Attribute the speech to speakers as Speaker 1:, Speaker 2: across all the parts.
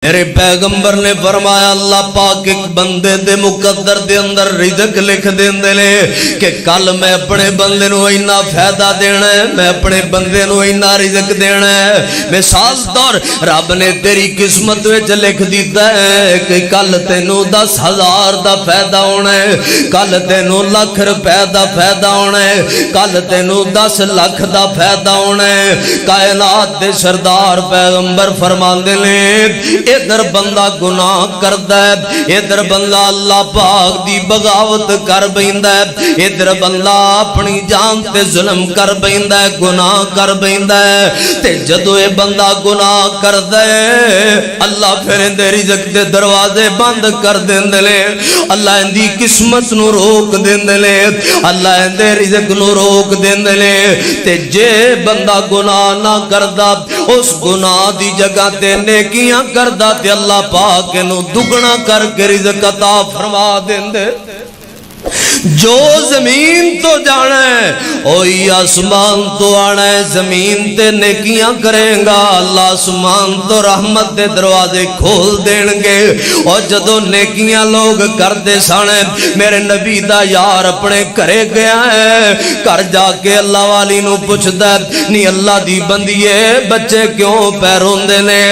Speaker 1: میرے پیغمبر نے فرمایا اللہ پاک ایک بندے دے مقدر دے اندر رزق لکھ دیندے نے کہ کل میں اپنے بندے نو اینا فائدہ دینا ہے، میں اپنے بندے نو اینا رزق دینا ہے۔ مثال طور رب نے تیری قسمت وچ لکھ دیتا ہے کہ کل تینوں 10,000 دا فائدہ ہونا ہے، کل تینوں لاکھ روپے دا فائدہ ہونا ہے، کل تینوں 10 لاکھ دا فائدہ ہونا ہے۔ کائنات دے سردار پیغمبر فرماندے نے ادھر بندہ گناہ کردا ہے، ادھر بندہ اللہ پاک دی بغاوت کر بیندا ہے، ادھر بندہ اپنی جان تے ظلم کر بیندا ہے، گناہ کر بیندا ہے۔ تے جدوں اے بندہ گناہ کردا ہے اللہ پھر اندے رزق دے دروازے بند کر دیندے نے، اللہ اندی قسمت نو روک دیندے نے، اللہ اندے رزق نو روک دیندے نے۔ تے جے بندہ گناہ نہ کردا اس گناہ دی جگہ تے نیکیاں کردا تے اللہ پاک نو دگنا کر کے رزق عطا فرما دیندے۔ جو زمین تو جانا ہے اوہی آسمان تو آنا ہے، زمین تے نیکیاں کریں گا اللہ آسمان تو رحمت دے دروازے کھول دین گے۔ اور جدو نیکیاں لوگ کردے سانے میرے نبی دا یار اپنے کرے گیا ہے، کر جا کے اللہ والی نو پوچھدا نہیں اللہ دی بندیے بچے کیوں پیرون دے نے؟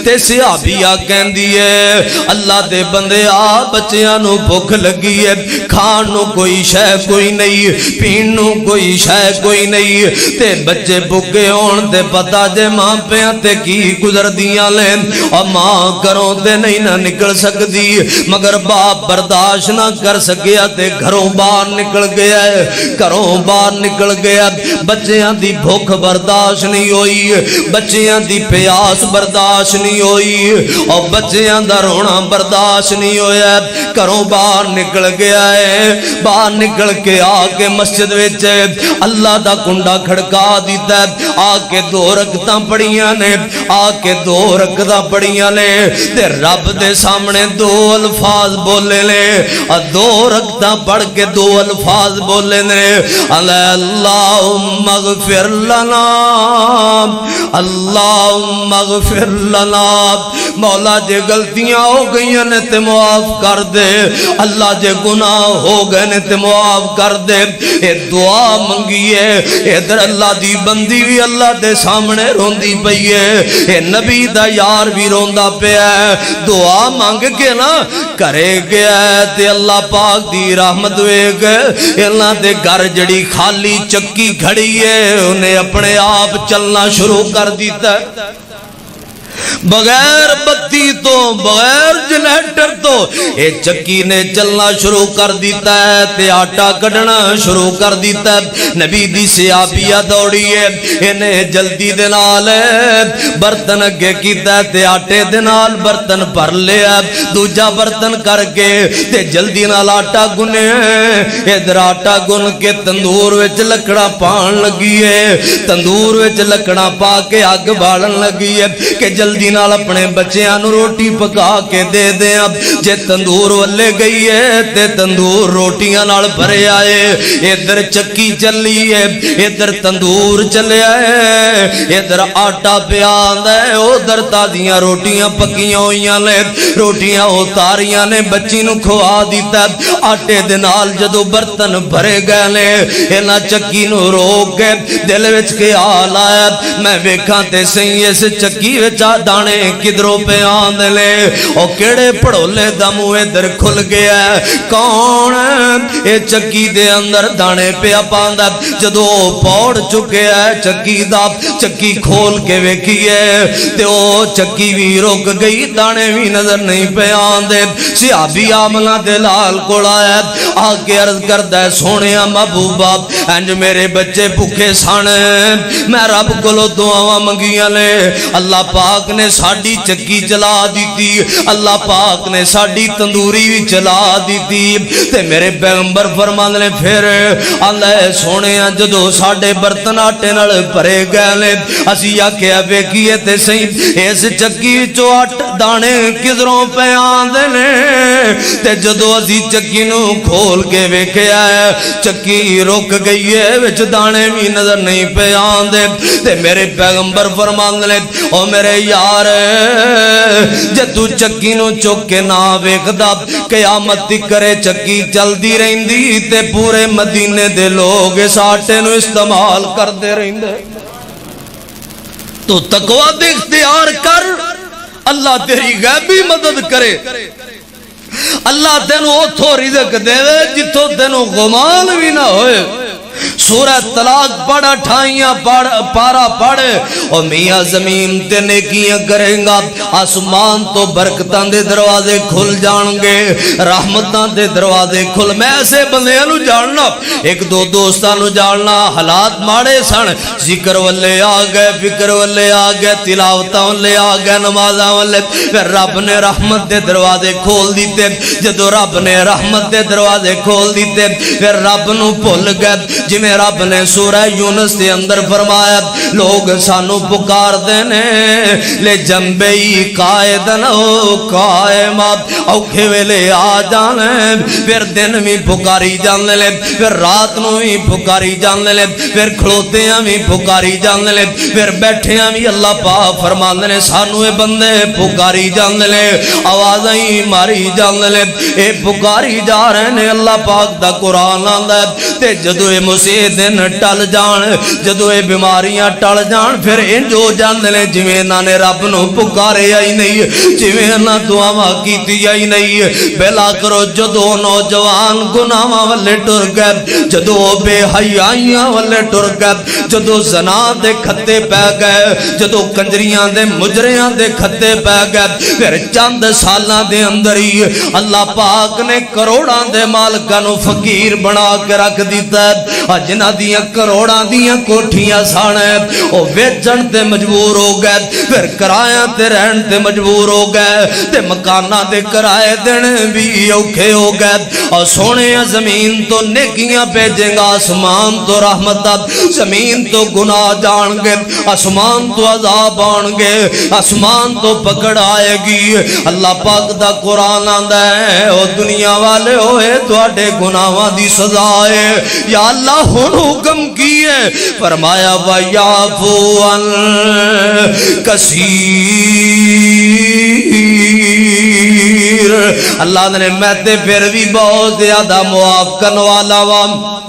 Speaker 1: تے صحابیہ کہندی ہے اللہ دے بندے آ بچیاں نو بھوک لگی ہے، کھان نو کوئی شے کوئی نہیں، پین نو کوئی شے کوئی نہیں، تے بچے بھوکے ہون تے پتہ جے ماں پیاں تے کی گزر دیاں لیں، اور ماں کروں تے نہیں نہ نکل سکتی، مگر باپ برداشت نہ کر سکیا تے گھروں باہر نکل گیا ہے، گھروں باہر نکل گیا، بچیاں دی بھوک برداشت نہیں ہوئی، بچیاں دی پیاس برداشت نہیں ہوئی، اور بچیاں دا رونا برداشت نہیں ہویا، گھروں باہر نکل گیا ہے۔ باہر نکل کے آکے مسجد وچ اللہ دا کنڈا کھڑکا دیتا ہے، آکے 2 رکعتاں پڑھیاں نے، آکے 2 رکعتاں پڑھیاں نے، تے رب دے سامنے 2 الفاظ بولے نے، اور 2 رکعتاں پڑھ کے 2 الفاظ بولے نے، اللہم اغفر لنا اللہم اغفر لنا، مولا جے غلطیاں ہو گئیاں نے تے معاف کر دے، اللہ جے گناہ ہو گئے نے تے معاف کر دے۔ اے دعا منگیے ادھر اللہ دی بندی بھی اللہ دے سامنے روندی پئی ہے، اے نبی دا یار بھی روندا پیا ہے، دعا مانگ کے نا کرے گیا ہے تے اللہ پاک دی رحمت ویکھ اللہ دے گھر جڑی خالی چکی کھڑی ہے انہیں اپنے آپ چلنا شروع کر دیتا ہے، بغیر بتی تو بغیر جنریٹر تو اے چکی نے چلنا شروع کر دیتا ہے تے آٹا کڈنا شروع کر دیتا ہے۔ نبی دی صحابیہ دوڑی ہے، انہیں جلدی دے نال برتن اگے کیتا ہے تے آٹے دے نال برتن بھر لیا، دوجا برتن کر کے تے جلدی نال آٹا گنے، ادھر آٹا گن کے تندور وچ لکڑا پان لگی ہے، تندور وچ لکڑا پا کے اگ بالن لگی ہے کہ جلدی نال اپنے بچیاں نو روٹی پکا کے دے دیں۔ اب جے تندور والے گئی ہے تے تندور روٹیاں نال بھرے آئے، ادھر چکی چلی ہے ادھر تندور چلے آئے، ادھر آٹا پیا آندا ہے ادھر تازیاں روٹیاں پکیاں ہوئیاں نے، روٹیاں اتاریاں نے بچی نو کھوا دیتا ہے۔ آٹے دے نال جدو برتن بھرے گئے نے انہاں چکی نو روک کے دل وچ خیال آیا میں ویکھاں تے صحیح اس چکی وچ دانے کدروں پہ آندے لے، او کیڑے پڑولے دا منہ ادھر کھل گیا ہے، کون اے چکی دے اندر دانے پہ پاندا، جدو پوڑ چکے ہے چکی دا چکی کھول کے ویکھیے تے او چکی بھی رک گئی، دانے بھی نظر نہیں پہ آندے۔ صحابی آمنہ دے لال کول آیا آ کے عرض کردا ہے سونیا محبوبہ انج میرے بچے بھوکے سن، میں رب کولوں دعاواں منگیاں نے، اللہ پاک نے ساڑی چکی چلا دیتی، اللہ پاک نے ساڑی تندوری بھی چلا دیتی، تے میرے پیغمبر فرمان نے پھر اللہ سونے جدو ساڑے برتن آٹے نال بھرے گئے لے، اسی آکھیا ویکھیے تے صحیح اس چکی چو دانے کدھروں پہ آندے نے تے جدو اسی چکی نو کھول کے ویکھیا ہے چکی رک گئی ہے وچ دانے بھی نظر نہیں پہ آندے تے میرے پیغمبر فرماندے نے او میرے یار جے تو چکی نو چک کے نہ ویکھدا قیامت کرے چکی چلدی رہندی تے پورے مدینے دے لوگ اس آٹے نو استعمال کردے رہندے تو تقوی دے اختیار کر اللہ تیری غیبی مدد کرے اللہ تینوں اوتھوں رزق دے جتھوں تینوں گمان بھی نہ ہوئے سورہ طلاق پڑھ 28 پارا پڑھ اور میاں زمین تے نیکیاں کریں گا آسمان تو برکتاں دے دروازے کھل جان گے رحمتاں دے دروازے کھل میں ایسے بندیاں نو جاننا ایک دو دوستاں نو جاننا حالات ماڑے سن ذکر والے آ گئے فکر والے آ گئے تلاوتاں والے آ گئے نمازاں والے پھر رب نے رحمت دے دروازے کھول دیتے جدو رب نے رحمت دے دروازے کھول دیتے پھر رب نو بھول گئے جمیں رب نے سورہ یونس کے اندر فرمایا لوگ سانو پکار دینے لے جنبی قائدن او قائمات اوکھے ویلے آ جانے پھر دن بھی پکاری جانے لے پھر رات نو بھی پکاری جانے لے پھر کھلوتیاں بھی پکاری جانے لے پھر بیٹھیاں بھی اللہ پاک فرماندے نے سانو اے بندے پکاری جانے لے آوازیں ماری جانے لے اے پکاری جا رہے نے اللہ پاک دا قرآن آندا ہے تے جدو اے مسیح دن ٹل جان جدو اے بیماریاں ٹل جان پھر انج ہو جاندے نے جویں انہاں نے رب نو پکاریا ہی نہیں جویں انہاں دعاواں کیتیاں ہی نہیں بلا کرو جدو نوجوان گناہاں والے ٹر گئے جدو بے حیائیاں والے ٹر گئے جدو زنا دے کھتے پہ گئے جدو کنجریاں دے مجریاں دے کھتے پہ گئے پھر چند سالاں دے اندر ہی اللہ پاک نے کروڑاں دے مالکاں نو فقیر بنا کے رکھ دیتا ہے جنہ دیاں کروڑاں دیاں کوٹھیاں سانے او ویچن تے مجبور ہو گئے پھر کرایاں تے رہن تے مجبور ہو گئے تے مکانہ دے کرائے دینے بھی اوکھے ہو گئے اور سونے زمین تو نیکیاں بھیجیں گا آسمان تو رحمت زمین تو گناہ جان گے آسمان تو عذاب آن گے آسمان تو پکڑ آئے گی اللہ پاک دا قرآن آندا ہے او دنیا والے ہوئے تواڈے گناہاں دی سزا ہے یا اللہ ہن حکم کیے فرمایا وَيَعْفُو عَن کثیر اللہ نے میں تے پھر بھی بہت زیادہ معاف کرنے والا ہوں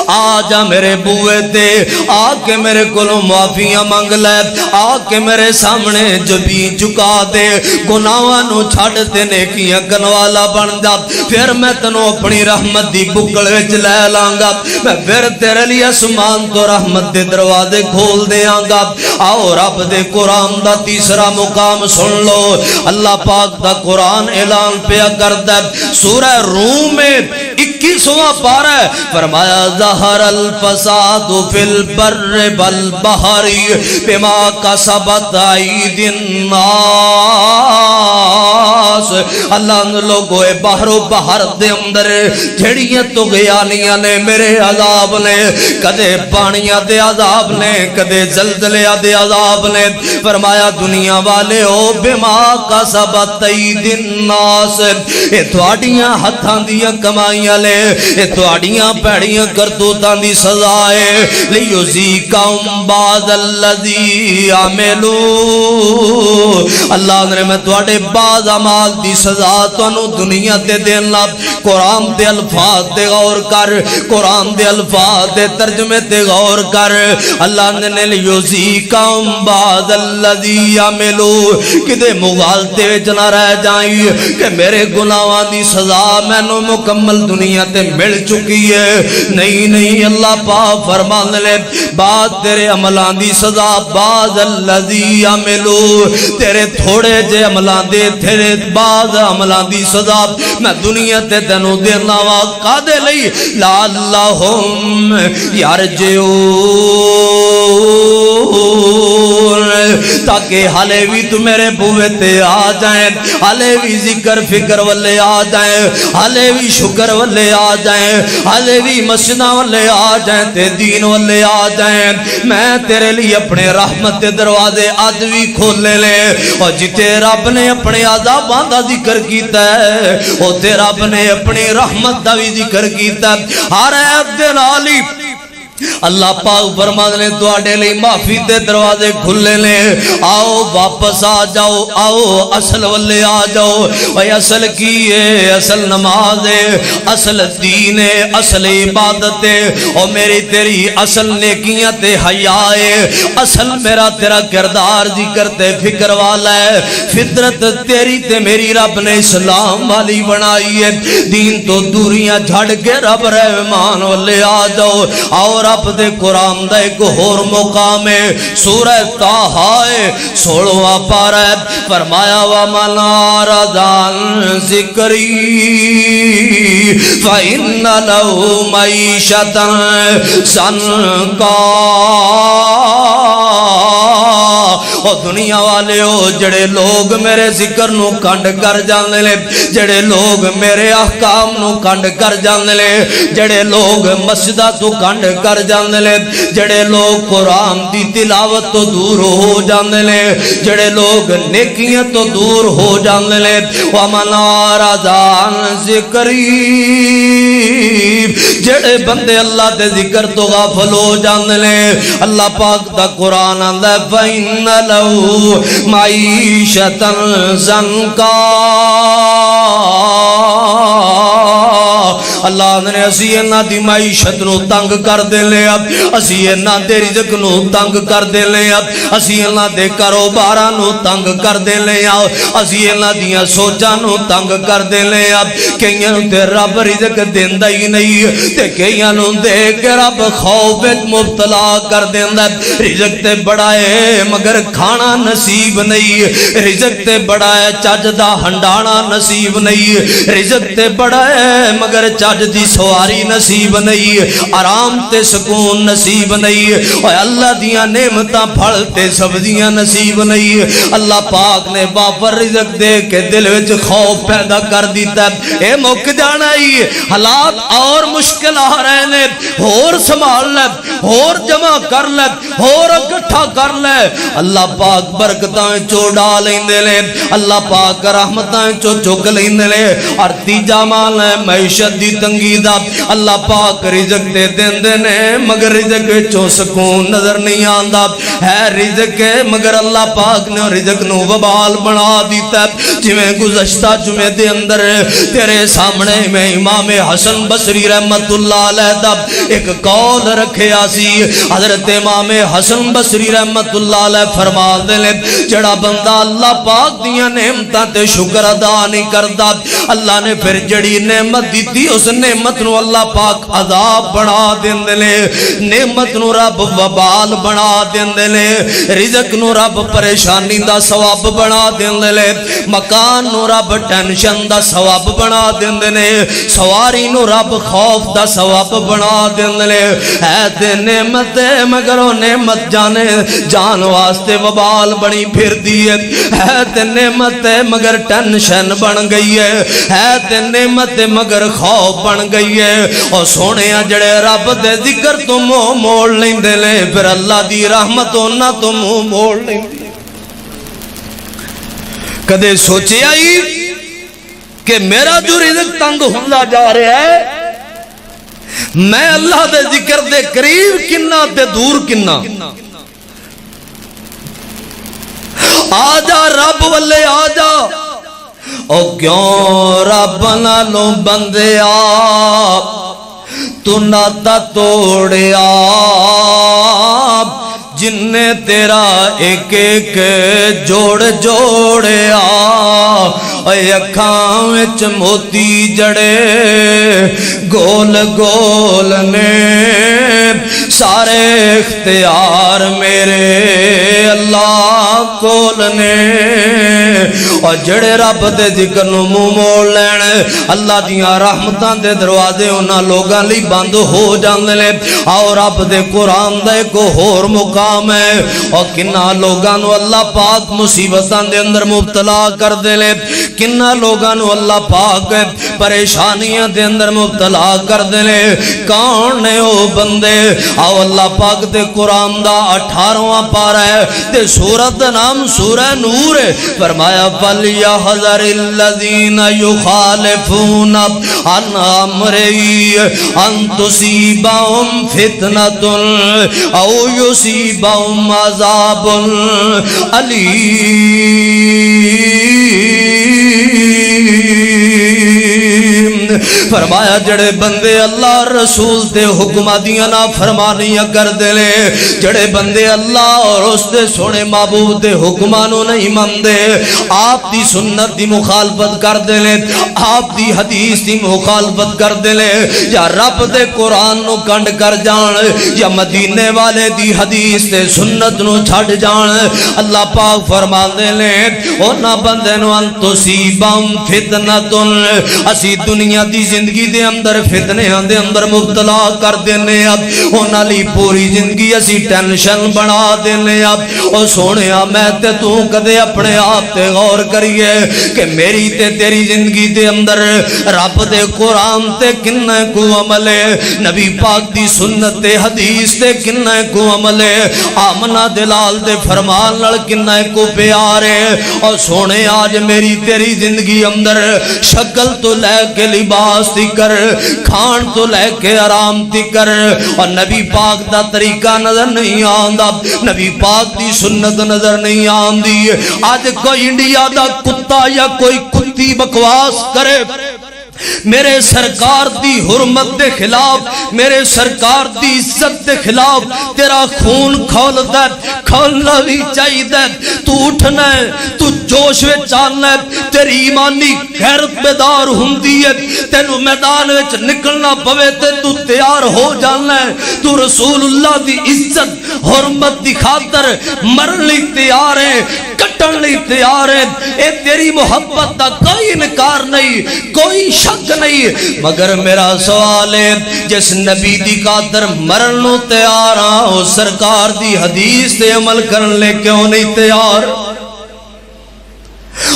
Speaker 1: آجا میرے بوئے تے آکے میرے کلوں معافیاں مانگ لے آکے میرے سامنے جبی چکا دے گناہاں چھڑ تے نیکیاں کنوالا بن جا پھر میں تنوں اپنی رحمت دی بکڑ وچ لے لانگا میں پھر تیرے لیے آسمان تو رحمت دے دروازے کھول دیاں گا آؤ رب دے قرآن دا تیسرا مقام سن لو اللہ پاک دا قرآن اعلان پیا کردا سورہ روم میں 21واں پارہ فرمایا ظہر الفساد فی البر والبحر بما کسبت ایدی الناس اللہ نے لوگوں بحر و بحر دے اندر جھڑیاں تو غیانیاں نے میرے عذاب نے کدے پانیاں دے عذاب نے کدے زلزلے دے عذاب نے فرمایا دنیا والے ہو بما کسبت ایدی الناس اے تواڈیاں ہتھاں دیاں کمائیاں لے اے تواڈیاں پیڑیاں کرتوتاں دی سزا ہے لیذیقہم بعض الذی عملوا اللہ نے میں تواڈے بعض اعمال دی سزا تانوں دنیا تے دینا قرآن دے الفاظ تے غور کر قرآن دے الفاظ دے ترجمے تے غور کر اللہ نے لیذیقہم بعض الذی عملوا کدے مغالطے وچ نہ رہ جائیں کہ میرے گناہاں دی سزا مینوں مکمل دنیا تے مل چکی ہے نہیں اللہ پاک فرمان لے بعد تیرے عملان دی سزا بعض الذی عملو تیرے تھوڑے جے عملان دے تیرے بعض عملان دی سزا میں دنیا تے تینوں دینا واقع دے لئی لعلہم یرجعون تاکہ حالے بھی تو میرے بوے تے آ جائیں، حالے بھی ذکر فکر والے آ جائیں، حالے بھی شکر والے آ جائیں، حالے بھی مسجدہ والے آ جائیں تے دین والے آ جائیں۔ میں تیرے لیے اپنے رحمت دے دروازے آج بھی کھولے لے، اور جتے رب نے اپنے عذاباں دا ذکر کیتا ہے او تے رب نے اپنی رحمت دا بھی ذکر کیتا ہے۔ ہر عیب دے نال ہی اللہ پاک فرماتے نے تواڈے لئی معافی دے دروازے کھلے نے، آؤ واپس آ جاؤ، آؤ اصل والے آ جاؤ۔ اے اصل کی ہے؟ اصل نماز ہے، اصل دین ہے، اصل عبادت ہے، اور میری تیری اصل نیکیاں تے حیا ہے، اصل میرا تیرا کردار ذکر تے فکر والا ہے۔ فطرت تیری تے میری رب نے اسلام والی بنائی ہے، دین تو دوریاں جھڑ کے رب رحمان والے آ جاؤ۔ اور رب دے قرآن دا ایک اور مقام ہے، سورہ طٰہٰ ہے 16واں پارہ ہے، فرمایا وَمَنْ أَعْرَضَ عَنْ ذِكْرِي فَإِنَّ لَهُ مَعِيشَةً ضَنْكًا۔ اور دنیا والے ہو جڑے لوگ میرے ذکر نو کنڈ کر جاندے لے، جڑے لوگ میرے احکام نو کنڈ کر جاندے لے، جڑے لوگ مسجدہ تو کنڈ کر جاندے لے، جڑے لوگ قرآن دی تلاوت تو دور ہو جاندے لے، جڑے لوگ نیکیاں تو دور ہو جاندے لے، وَمَنْ أَعْرَضَ عَنْ ذِكْرِي، جڑے بندے اللہ دے ذکر تو غافل ہو جاندے لے، اللہ پاک دا قرآن آندا ہے فَإِنَّ لَهُ مَعِيشَةً ضَنْكًا۔ اللہ نے اسی انہاں دی معیشت نو تنگ کر دے لے، اب اسی انہاں دے رزق نو تنگ کر دے لے، اب اسی انہاں دے کاروباراں نو تنگ کر دے لے، اسی انہاں دیاں سوچاں نو تنگ کر دے لے۔ اب کئیاں نوں تے رب رزق دیندا ہی نہیں، تے کئیاں نوں دے کے رب خوف وچ مبتلا کر دیندا ہے۔ رزق تے بڑا ہے مگر کھانا نصیب نہیں، رزق تے بڑا ہے چج دا ہنڈانا نصیب نہیں، رزق تے بڑا ہے مگر چج دی سواری نصیب نہیں، آرام تے سکون نصیب نہیں، اور اللہ دیاں نعمتاں پھل تے سبزیاں نصیب نہیں۔ اللہ پاک نے بابر رزق دے کے دل وچ خوف پیدا کر دیتا ہے، اے مک جانا ہی، حالات اور مشکل آ رہے نے، اور سنبھال لے، اور جمع کر لے، اور اکٹھا کر لے۔ اللہ پاک برکتاں چو ڈال لیندے لے، اللہ پاک رحمتاں چو چک لیندے لے۔ اور تیجا مال ہے معیشت دی تنگی دا، اللہ پاک رزق دے دیندے نے مگر رزق وچوں سکون نظر نہیں آندا، ہے رزق ہے مگر اللہ پاک نے رزق نو وبال بنا دیتا ہے۔ جویں گزشتہ جمعے دے اندر تیرے سامنے میں امام حسن بصری رحمت اللہ علیہ دا ایک قول رکھیا سی۔ حضرت امام حسن بصری رحمت اللہ علیہ فرما دے لے جڑا بندہ اللہ پاک دیاں نعمتاں تے شکر ادا نہیں کردا، اللہ نے پھر جڑی نعمت دیتی اس نعمت نو اللہ پاک عذاب بنا دیندے لے، نعمت نو رب وبال بنا دیندے لے، رزق نو رب پریشانی دا ثواب بنا دیندے لے، مکان نو رب ٹینشن دا ثواب بنا دیندے نے، سواری نو رب خوف دا ثواب بنا دیندے لے۔ ہے تے نعمت ہے مگر وہ نعمت جانے جان واسطے وبال بنی پھر دی ہے تے نعمت ہے مگر ٹینشن بن گئی ہے تے نعمت ہے مگر خوف بن گئی ہے۔ اور سونے جڑے رب دے ذکر تو منہ موڑ لیندے لے پھر اللہ دی رحمت انہاں تو منہ موڑ لیندے۔ کدے سوچے آئی کہ میرا جو رزق تنگ ہوندا جا رہا ہے میں اللہ دے ذکر دے قریب کنا تے دور کنا؟ آجا رب والے آجا، او کیوں رب نالوں بندیا تو ناتا توڑیا، جن نے تیرا ایک ایک جوڑ جوڑیا، اے اکھاں وچ موتی جڑے گول گول نے سارے اختیار میرے اللہ کول نے اور جڑے رب دے ذکر نو منہ موڑ لین اللہ دیاں رحمتاں دے دروازے انہاں لوگاں لئی بند ہو جاندے نے اور رب دے قرآن دا ایک ہور مقام ہے اور کنہ لوگاں نو اللہ پاک مصیبتاں دے اندر مبتلا کر دے لے کنہ لوگاں نو اللہ پاک پریشانیاں دے اندر مبتلا کر دے لے کون نے او بندے آو اللہ پاک دے قرآن دا 18واں پارہ ہے دے سورت نام سورہ نور ہے فرمایا فَلْيَحْذَرِ الَّذِينَ يُخَالِفُونَ عَنْ أَمْرِهِ أَن تُصِيبَهُمْ فِتْنَةٌ أَوْ يُصِيبَهُمْ عَذَابٌ أَلِيمٌ فرمایا جڑے بندے اللہ رسول تے حکمہ دیاں نا فرمانیاں کر دے لے جڑے بندے اللہ اور اس دے سونے معبود دے حکمہ نو نہیں مندے آپ دی سنت دی مخالفت کر دے لے آپ دی حدیث دی مخالفت کر دے لے یا رب دے قرآن نو کنڈ کر جان یا مدینے والے دی حدیث تے سنت نو چھڑ جان اللہ پاک فرما دے لے اونا بندے نو انتوسیبام فتنتن اسی دنیا دی زندگی دے اندر فتنے دے اندر مبتلا کر دینے اب ہونا لی پوری زندگی اسی ٹینشن بنا دینے اب اور سونیا میں تے تو کدے اپنے آپ تے غور کریے کہ میری تے تیری زندگی دے اندر رب دے قرآن تے کنہ کو عملے نبی پاک دی سنت تے حدیث تے کنہ کو عملے آمنہ دلال دے فرمان لڑ کنہ کو پیارے اور سونے آج میری تیری زندگی اندر شکل تو لے کے لباس تی کر کھان تو لے کے آرام تی کر اور نبی پاک دا طریقہ نظر نہیں آندہ نبی پاک دی سنت نظر نہیں آندی آج کوئی انڈیا دا کتا یا کوئی کتی بکواس کرے میرے سرکار دی حرمت دے خلاف میرے سرکار دی عزت دے خلاف تیرا خون کھول دے کھولنا بھی چاہی دے تو اٹھنا ہے تو جوش وے چالنا ہے تیری ایمانی غیرت بیدار ہندی ہے تینو میدان وچ نکلنا پوے تے تو تیار ہو جانا ہے تو رسول اللہ دی عزت حرمت دی خاطر مرن لی تیار ہے کٹن لی تیار ہے اے تیری محبت دا کوئی انکار نہیں کوئی شک نہیں مگر میرا سوال ہے جس نبی دی خاطر مرنو تیار ہاں سرکار دی حدیث تے عمل کرن لے کیوں نہیں تیار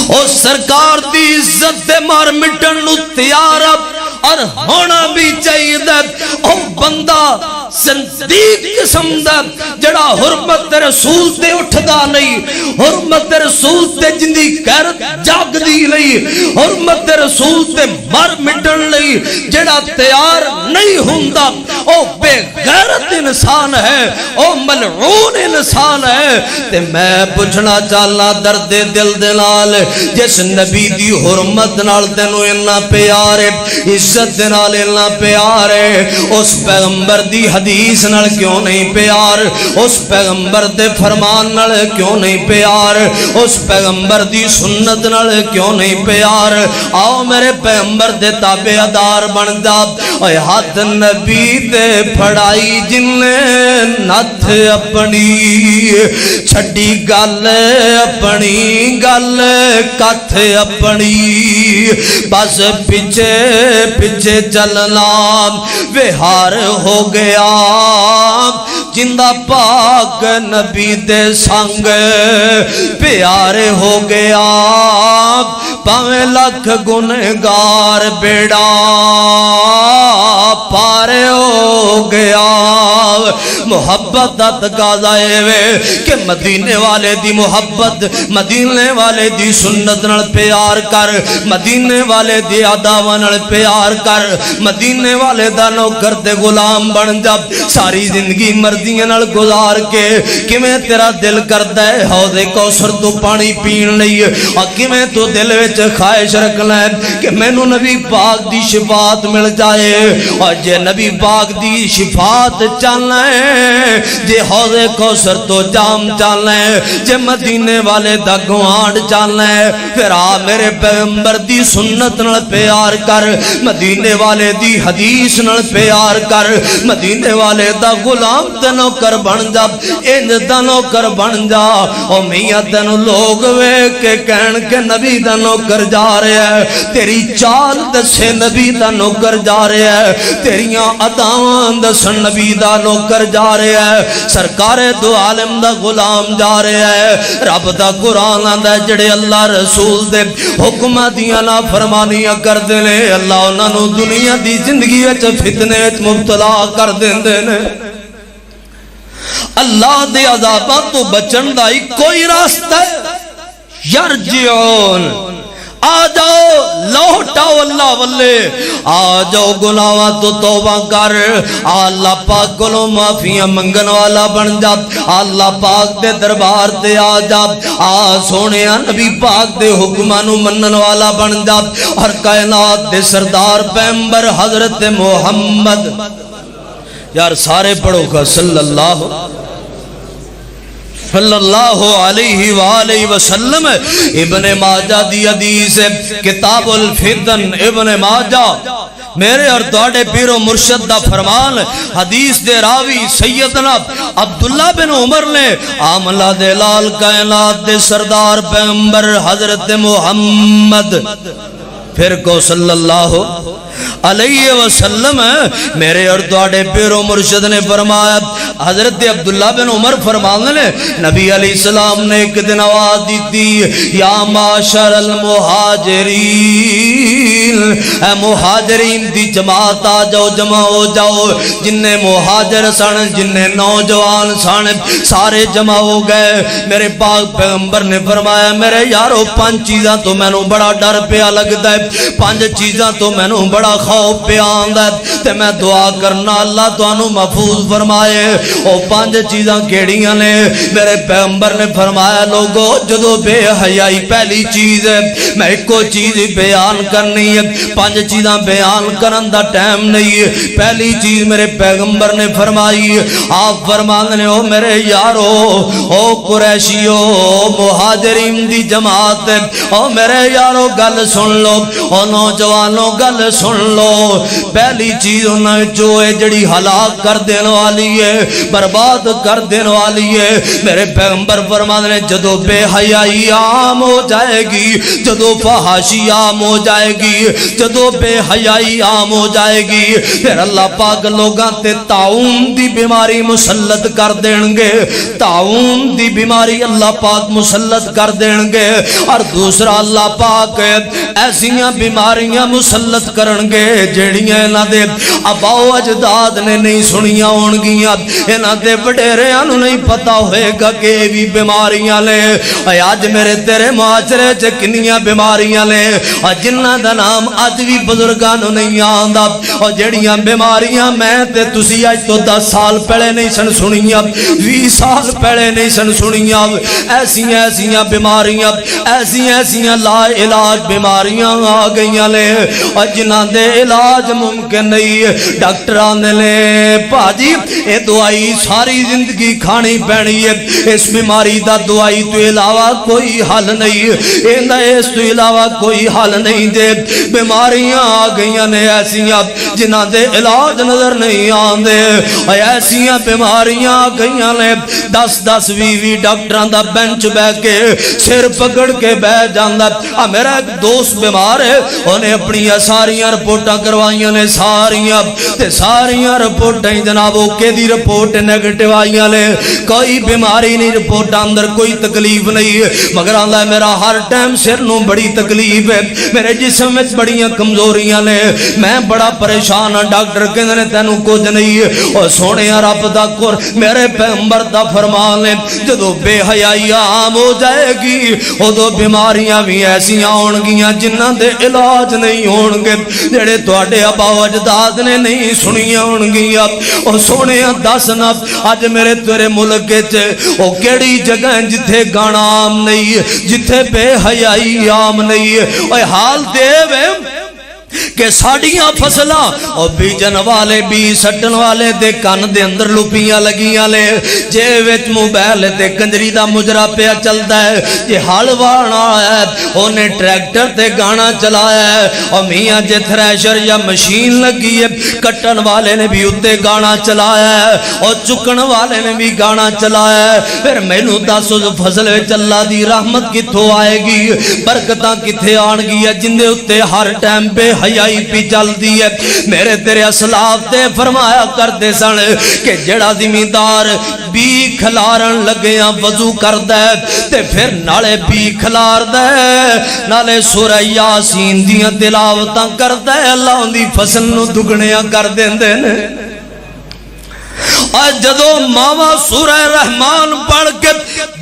Speaker 1: او سرکار دی عزت دے مار مٹن نو تیار اور ہونا بھی چاہیے او بندہ صدیق قسم دا جڑا حرمت رسول تے اٹھدا نہیں حرمت رسول تے جندی غیرت جاگ دی نہیں حرمت رسول تے مر مٹن نہیں جڑا تیار نہیں ہوندا او بے غیرت انسان ہے او ملعون انسان ہے تے میں پوچھنا چاہنا درد دل دلال جس نبی دی حرمت نال تینو انہا پیار ہے عزت نال انہا پیار ہے اس پیغمبر دی حدیث نال کیوں نہیں پیار اس پیغمبر دے فرمان نال کیوں نہیں پیار اس پیغمبر دی سنت نال کیوں نہیں پیار آؤ میرے پیغمبر دے تابعدار بن جا اے ہاتھ نبی دے پھڑائی جن نتھ اپنی چھڑی گل اپنی گل کتھ اپنی بس پیچھے پیچھے چلنا وہار ہو گیا جندہ پاک نبی دے سنگ پیارے ہو گیا پاویں لکھ گنہگار بیڑا پارے ہو گیا محبت دا تقاضا ہے کہ مدینے والے دی محبت مدینے والے دی سنت نال پیار کر مدینے والے دی اداواں نال پیار کر مدینے والے دا نوکر تے غلام بن جا ساری زندگی مرضیاں نال گزار کے کیویں تیرا دل کردا ہے حوض کوثر تو پانی پین لئی اور کیویں تو دل وچ خواہش رکھنا ہے کہ مینوں نبی پاک دی شفاعت مل جائے اور جے نبی پاک دی شفاعت چاہنا ہے جے حوض کوثر تو جام چلنا ہے، جے مدینے والے دا گوانڈ چلنا ہے، پھر آ میرے پیغمبر دی سنت نال پیار کر، مدینے والے دی حدیث نال پیار کر، مدینے والے دا غلام تے نوکر بن جا، انج دا نوکر بن جا۔ او میاں تینوں لوگ ویکھ کے کہن کہ نبی دا نوکر جا رہا ہے، تیری چال دسے نبی دا نوکر جا رہا ہے، تیریاں اداواں دسن نبی دا نوکر جا رہا ہے، سرکار دو عالم دا غلام جا رہا ہے۔ رب دا قرآن آندا جڑے اللہ رسول دے حکم دیاں نافرمانیاں کردے نے، اللہ انہاں نوں دنیا دی زندگی وچ فتنے وچ مبتلا کر دیندے نے۔ اللہ دے عذاباں تو بچن دا کوئی راستہ ہے، یرجعون، آ جاؤ لوٹاؤ اللہ والے، آ جاؤ گناہاں تو توبہ کر، اللہ پاک کولوں معافیاں منگن والا بن جا، اللہ پاک دے دربار تے آ جا، آ سونیا نبی پاک دے حکماں نوں منن والا بن جا، ہر کائنات دے سردار پیغمبر حضرت محمد، یار سارے پڑھو گا صلی اللہ علیہ وآلہ وسلم۔ ابن ماجہ دی حدیث کتاب الفتن، ابن ماجہ میرے اور تواڈے پیر و مرشد دا فرمان، حدیث دے راوی سیدنا عبداللہ بن عمر نے آملہ دے لال کائنات دے سردار پیغمبر حضرت محمد پھر کو صلی اللہ علیہ وسلم، میرے اور تواڈے پیر و مرشد نے فرمایا، حضرت عبداللہ بن عمر فرمانے نے نبی علیہ السلام نے ایک دن آواز دی تھی، یا معاشر المہاجرین، اے مہاجرین دی جماعت آ جاؤ، جمع ہو جاؤ، جننے مہاجر سن، جننے نوجوان سن، سارے جمع ہو گئے۔ میرے پاک پیغمبر نے فرمایا، میرے یارو پانچ چیزاں تو میں نوں بڑا ڈر پیا لگدا ہے، پانچ چیزاں تو میں نوں بڑا خوف پہ آندا ہے، تے میں دعا کرنا اللہ تانوں محفوظ فرمائے۔ او پانچ چیزاں کیڑیاں نے؟ میرے پیغمبر نے فرمایا، لوگو جدو بے حیائی پہلی چیز ہے، میں ایک کو چیز بیان کرنی ہے، پانچ چیزاں بیان کرن دا ٹائم نہیں ہے۔ پہلی چیز میرے پیغمبر نے فرمائی، آپ فرماندے ہو میرے یارو، او قریشیو، مہاجرین دی جماعت، او میرے یارو گل سن لو، او نوجوانوں گل سن لو، پہلی چیز انہاں جو ہے جڑی ہلاک کر دین والی ہے، برباد کر دین والی ہے، میرے پیغمبر فرماتے ہیں جدو بے حیائی عام ہو جائے گی، جدو فحاشی عام ہو جائے گی، جدو بے حیائی عام ہو جائے گی، پھر اللہ پاک لوگاں تے طاعون دی بیماری مسلط کر دیں گے، طاعون دی بیماری اللہ پاک مسلط کر دیں گے، اور دوسرا اللہ پاک ایسیاں بیماریاں مسلط کرن گے جیڑیاں انہاں دے آباؤ اجداد نے نہیں سنیاں ہون گیاں، انہاں دے وڈیریاں نوں نہیں پتا ہوئے گا کہ بھی بیماریاں لے۔ اے آج میرے تیرے معاشرے چ کنیاں بیماریاں لے، اور جنہاں دا نام اج بھی بزرگاں نوں نہیں آندا، اور جیڑیاں بیماریاں میں تے تسی اج تو 10 سال پہلے نہیں سن سنیاں، 20 سال پہلے نہیں سن سنیاں، ایسیاں ایسیاں بیماریاں، ایسیاں ایسیاں لا علاج بیماریاں آ گئیاں لے، اور جنہاں دے علاج ممکن نہیں۔ ڈاکٹراں نے لے پاجی اے دوائی ساری زندگی کھانی پینی ہے، اس بیماری دا دوائی تو علاوہ کوئی حل نہیں، اس تو علاوہ کوئی حل نہیں دے۔ بیماریاں آ گئیاں نے ایسیاں جنہاں دے علاج نظر نہیں آندے، ایسیاں بیماریاں آ گئیاں نے 10-10 20 ڈاکٹراں دا بینچ بہ کے سر پکڑ کے بہ جاندا۔ میرا ایک دوست بیمار ہے، انہیں اپنی ساریاں رپورٹاں کروائیاں نے، ساریاں رپورٹاں جناب اوکے دی رپورٹ نیگیٹو آئیاں لے، کوئی بیماری نہیں، رپورٹاں اندر کوئی تکلیف نہیں، مگر آندا ہے میرا ہر ٹائم سر نوں بڑی تکلیف ہے، میرے جسم وچ بڑیاں کمزوریاں نے، میں بڑا پریشان ہاں، ڈاکٹر کہندے نے تینوں کچھ نہیں۔ او سونیا رب دا کر میرے پیغمبر دا فرمان ہے، جدو بے حیائی عام ہو جائے گی ادو بیماریاں بھی ایسیاں ہون گیاں جنہاں دے علاج نہیں ہون گے، جڑے تواڈے آبا و اجداد نے نہیں سنیاں ہون گیاں۔ او سونیا دس نا اج میرے تیرے ملک وچ او کیڑی جگہ جتھے گانا عام نہیں، جتھے بے حیائی عام نہیں، اوے حال دے وے کہ ساڑیاں فصلاں اور بیجن والے بی سٹن والے دے کان دے اندر لپیاں لگیاں لے جے وچ موبائل تے کنجری دا مجرا پیا چلدا ہے جے ہل واہنا ہے اونے ٹریکٹر تے گانا چلایا ہے اور میاں جے تھریشر یا مشین لگی ہے کٹن والے نے بھی اتے گانا چلایا ہے اور چکن والے نے بھی گانا چلایا ہے پھر مینوں دس اس فصل وچ اللہ دی رحمت کتھوں آئے گی برکتاں کتھے آن گی ہے جن دے اتے ہر ٹائم پہ حیائی پی چل دی ہے میرے تیرے اسلاف تے فرمایا کرتے سن کہ جڑا زمیندار بی کھلارن لگیاں وضو کر دے تے پھر نالے بی کھلار دے نالے سورہ یاسین دیاں تلاوتاں کر دے اللہ ان دی فصل نو دگنیاں کر دیں دے نے آج جدو ماما سورہ رحمان پڑھ کے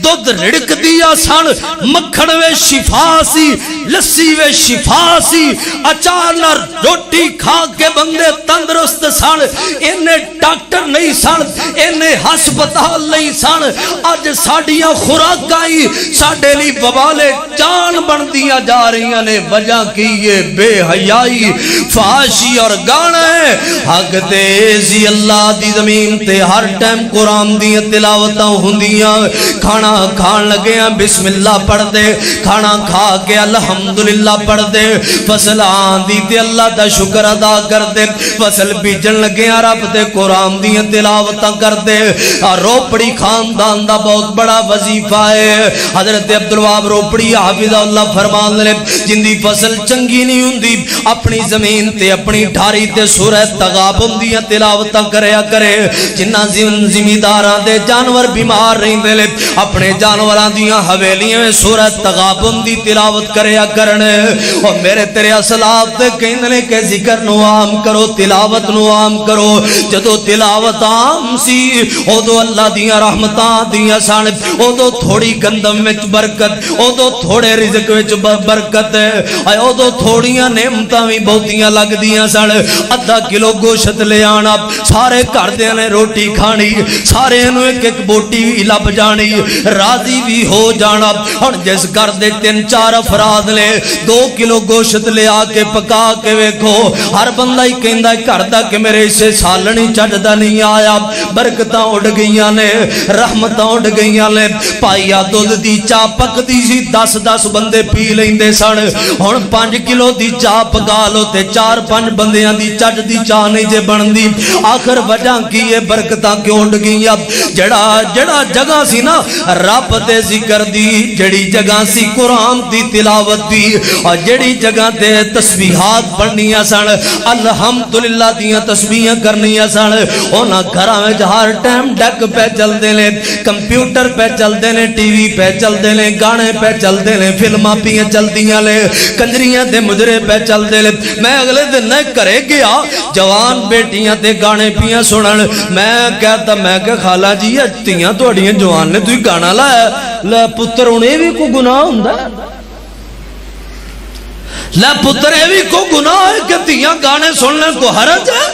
Speaker 1: دودھ رڑک دیا سن مکھن وے شفا سی لسی وے شفا سی اچانر روٹی کھا کے بندے تندرست سن انہیں ڈاکٹر نہیں سن انہیں ہسپتال نہیں سن آج ساڑیاں خوراک آئی ساڑے لی ببالے جان بن دیا جا رہی ہیں وجہ کی یہ بے حیائی فحاشی اور گانے حق تیزی اللہ دی زمین تے ہر ٹائم قرآن دی تلاوتاں ہوندیاں کھانا کھان لگے ہیں بسم اللہ پڑھ دے کھانا کھا کے الحمدللہ پڑھ دے فصل آن دی تے اللہ دا شکر ادا کر دے فصل بیجن لگے ہیں رب دے قرآن دی تلاوتاں کر دے روپڑی خاندان دا بہت بڑا وظیفہ ہے حضرت عبدالوہاب روپڑی حافظ اللہ فرمان لے جن دی فصل چنگی نہیں ہوندی اپنی زمین تے اپنی ڈھاری تے سورہ تغابن دی تلاوتاں کریا کرے جنہ زمینداراں دے جانور بیمار رہیں دے لے اپنے جانوراں دیاں حویلیاں میں سورہ تغابن دی تلاوت کریا کرنے اور میرے تیرے اسلاف تے کہنے کہ ذکر نو عام کرو تلاوت نو عام کرو جدو تلاوت عام سی او دو اللہ دیاں رحمتاں دیاں سان او دو تھوڑی گندم وچ برکت او دو تھوڑے رزق وچ برکت او دو تھوڑیاں نعمتاں بھی بہتیاں لگ دیاں سان ادھا کلو گوشت لے آنا سارے کر دیاں روٹی کھانی سارے انہوں ایک بوٹی لب جانی راضی بھی ہو جانا اور جس کر دے 3-4 افراد لے 2 کلو گوشت لے آکے پکا کے ویکھو ہر بندہ ہی کہندہ ہے کردہ کہ میرے اسے سالنی چڑھدہ نہیں آیا برکتاں اڑ گئیاں نے رحمتاں اڑ گئیاں نے پائیا دودھ دی چاہ پک دی سی 10 بندے پی لیندے سن اور 5 کلو دی چاہ پکا لو تے 4-5 بندیاں دی چڑھ دی چاہ نہیں جے بن دی آخر وجہ کی یہ برکتاں کیوں اڑ گئی اب جڑا جگہ سی نا رب دے ذکر دی جڑی جگہ سی قرآن دی تلاوت دی اور جڑی جگہ تے تسبیحات پڑھنیاں سن الحمدللہ دیاں تسبیحاں کرنیاں سن اونا گھراں وچ ہر ٹائم ڈیک پہ چل دے نے کمپیوٹر پہ چل دے نے ٹی وی پہ چل دے نے گانے پہ چل دے نے فلماں پیاں چل دیاں لے کنجریاں دے مجرے پہ چل دے لے میں اگلے دن نہ کرے گیا جوان بیٹیاں دے گانے پیاں سنن میں کہتا میں کہ خالہ جی اجتیاں تو اڑیاں جوان نے تو ہی گانا لایا لے پتر انہیں بھی کو گناہ ہوندہ لے پتر اے بھی کو گناہ ہے کہ تیاں گانے سننے کو حرج ہے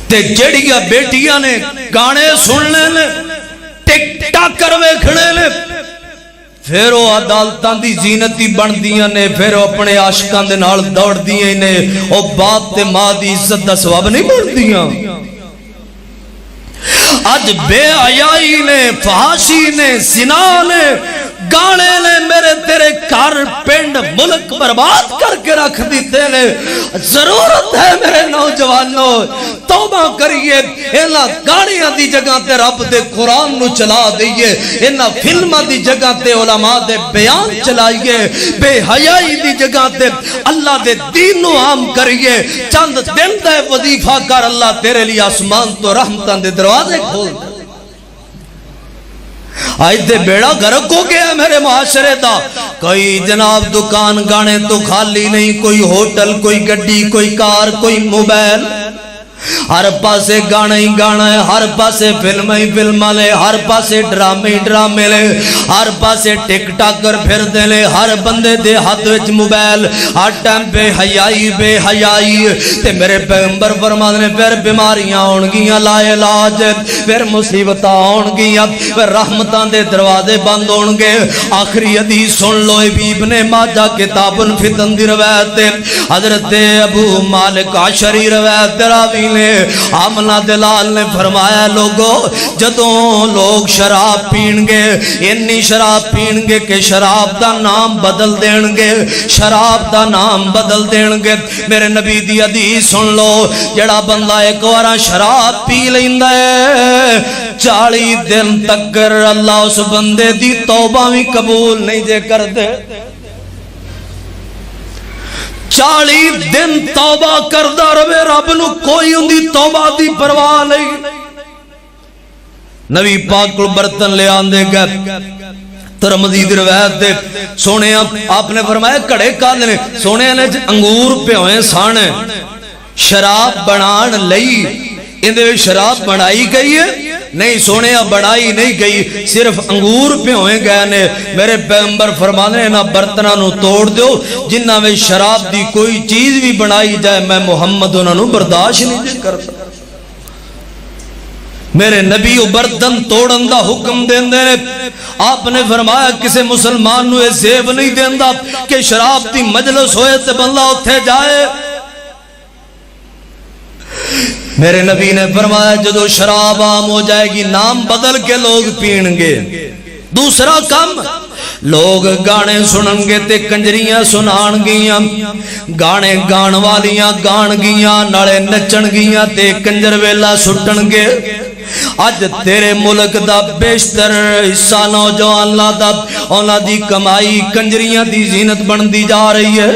Speaker 1: تے جڑیاں بیٹیاں نے گانے سننے نے ٹک ٹاک کر ویکھنے نے پھر وہ عدالتاں دی زینتی بن دیاں نے پھر وہ اپنے عاشقان دے نال دوڑ دیاں نے وہ باپ تے ماں دی عزت دا ثواب نہیں بن دیاں آج بے حیائی نے فحاشی نے زنا نے گانے نے میرے تیرے کار پینڈ ملک برباد کر کے رکھ دیتے نے ضرورت ہے میرے نوجوانوں توبہ کریے اینا گاڑیاں دی جگہ تے رب دے قرآن نو چلا دئیے اینا فلمہ دی جگہ تے علماء دے بیان چلائیے بے حیائی دی جگہ تے اللہ دے دین نو عام کریے چند دن دے وظیفہ کر اللہ تیرے لیے آسمان تو رحمتاں دے دروازے کھول دے آج دے بیڑا گرک ہو گیا میرے معاشرے دا کوئی جناب دکان گانے تو خالی نہیں کوئی ہوٹل کوئی گڈی کوئی کار کوئی موبائل ہر پاسے گانا ہی گانا ہے، ہر پاسے فلم ہی فلم لے، ہر پاسے ڈرامے ہی ڈرامے لے، ہر پاسے ٹک ٹاکر پھر دے لے، ہر بندے دے ہاتھ وچ موبائل، ہر ٹائم بے حیائی تے میرے پیغمبر فرماتے نے پھر بیماریاں ہون گیاں لا علاج، پھر مصیبتاں ہون گیاں، پھر رحمتاں دے دروازے بند ہون گے۔ آخری حدیث سن لو، ابن ماجہ کتاب الفتن دی روایت ہے، حضرت ابو مالک عشری روایت راوی نے آمنہ دلال نے فرمایا لوگو جدوں لوگ شراب پین گے، انی شراب پین گے کہ شراب دا نام بدل دین گے، شراب دا نام بدل دین گے۔ میرے نبی دی حدیث سن لو، جڑا بندہ ایک وارا شراب پی لیندا ہے 40 دن تک اللہ اس بندے دی توبہ بھی قبول نہیں جے کر دے۔ 40 دن توبہ کردہ روے، رب نو کوئی ان دی توبہ دی پرواہ نہیں۔ نبی پاک کو برتن لے آندے گئے، ترمذی دی روایت دے سونے آپ نے فرمایا کڑے کالے نے، سونے نے انگور پہ ہوئے سانے شراب بنان لئی، اندے شراب بنائی گئی ہے نہیں، سونے بڑائی نہیں گئی، صرف انگور پہ ہوئے گئے نے۔ میرے پیغمبر فرمانے ہیں نا برتنہ نو توڑ دو، جنہ میں شراب دی کوئی چیز بھی بنائی جائے میں محمد انہوں نے برداشت نہیں کرتا۔ میرے نبی برتن توڑن دا حکم دین دے، آپ نے فرمایا کسے مسلمان نو زیب نہیں دین دا کہ شراب دی مجلس ہوئے تے بندہ اتھے جائے۔ میرے نبی نے فرمایا جدو شراب عام ہو جائے گی نام بدل کے لوگ پین گے۔ دوسرا کم لوگ گانے سنن گے تے کنجریاں سنان گیاں، گانے گان والیاں گان گیاں، نالے نچن گیاں تے کنجر ویلا سٹن گے۔ آج تیرے ملک دا بیشتر حصہ نوجوان لادا اونا دی کمائی کنجریاں دی زینت بن دی جا رہی ہے۔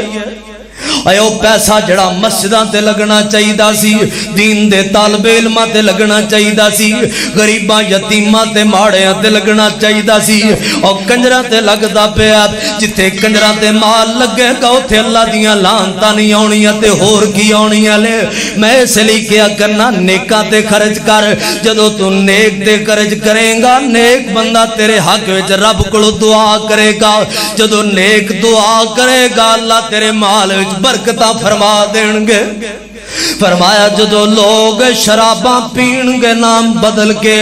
Speaker 1: ایو پیسہ جڑا مسجداں تے لگنا چاہی دا سی، دین دے طالب علماں تے لگنا چاہی دا سی، غریباں یتیماں تے ماڑیاں تے لگنا چاہی دا سی، اور کنجراں تے لگ دا پیا۔ جتے کنجراں تے مال لگے گا اتھے اللہ دیاں لانتاں نہیں آنیاں تے ہور کی آنیاں لے۔ میں اس لیے کیا کرنا نیکاں تے خرچ کر، جدو تو نیک تے خرچ کریں گا نیک بندہ تیرے حق وچ رب کو دعا کرے گا، جدو نیک دعا کرے گا اللہ تیرے مال وچ برکتاں فرما دیں گے۔ فرمایا جدو لوگ شراباں پین گے نام بدل کے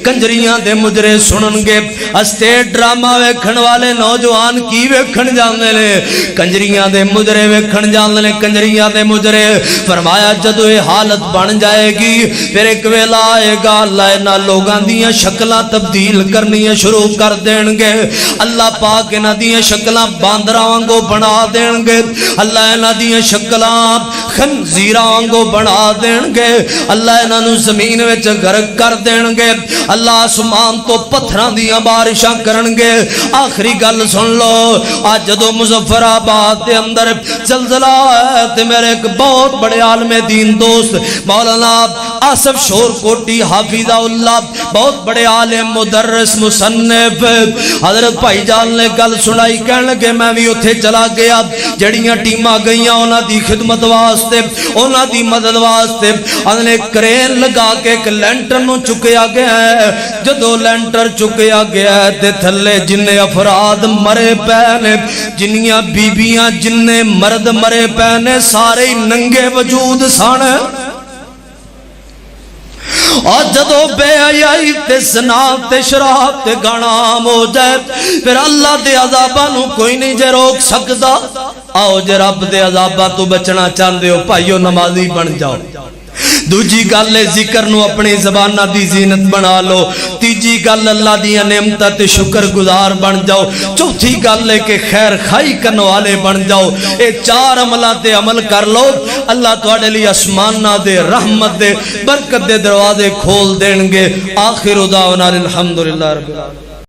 Speaker 1: کنجریاں دے مجرے سنن گے، اسٹیٹ ڈرامہ ویکھن والے نوجوان کی ویکھن جاندے نے، کنجریاں دے مجرے ویکھن جاندے نے، کنجریاں دے مجرے۔ فرمایا جدو یہ حالت بن جائے گی پھر ایک ویلا آئے گا اللہ انہاں لوگاں دیاں شکلاں تبدیل کرنیاں شروع کر دیں گے، اللہ پاک انہاں دیاں شکلاں باندراں وانگو بنا دیں گے، اللہ انہاں دیاں شکلاں خنزیراں وانگو بنا دیں گے، اللہ انہوں زمین وچ غرق کر دیں گے، اللہ آسمان تو پتھراں دیاں بارشاں کرن گے۔ آخری گل سن لو، آج جدو مظفر آباد دے اندر زلزلہ ہے تے میرے ایک بہت بڑے عالم دین دوست مولانا آصف شور کوٹی حافظہ اللہ، بہت بڑے عالم مدرس مصنف حضرت بھائی جان نے گل سنائی، کہنے لگے میں بھی اتھے چلا گیا، جڑیاں ٹیماں گئیاں انہاں دی خدمت واسطے، انہاں دی مدد واسطے، انہیں کرین لگا کے ایک لینٹر نو چکیا گیا ہے۔ جدو لینٹر چکیا گیا ہے تے تھلے جننے افراد مرے پینے، جنیاں بیبیاں جننے مرد مرے پینے، سارے ننگے وجود سانے۔ اور جدو بے حیائی تے زنا تے شراب تے گانا عام ہو جائے پھر اللہ دے عذاباں نو کوئی نہیں جے روک سکدا۔ آؤ جے رب دے عذاباں تو بچنا چاندے ہو پائیو نمازی بن جاؤ۔ دوجی گل ذکر نو اپنی زبانہ دی زینت بنا لو، تیجی گل اللہ دی نعمتاں تے شکر گزار بن جاؤ، چوتھی گل ہے کہ خیر خائی کرن والے بن جاؤ۔ اے چار عملاں تے عمل کر لو، اللہ تواڈے لیے آسماناں دے رحمت دے برکت دے دروازے کھول دین گے۔ آخر دعوانا الحمدللہ رب العالمین۔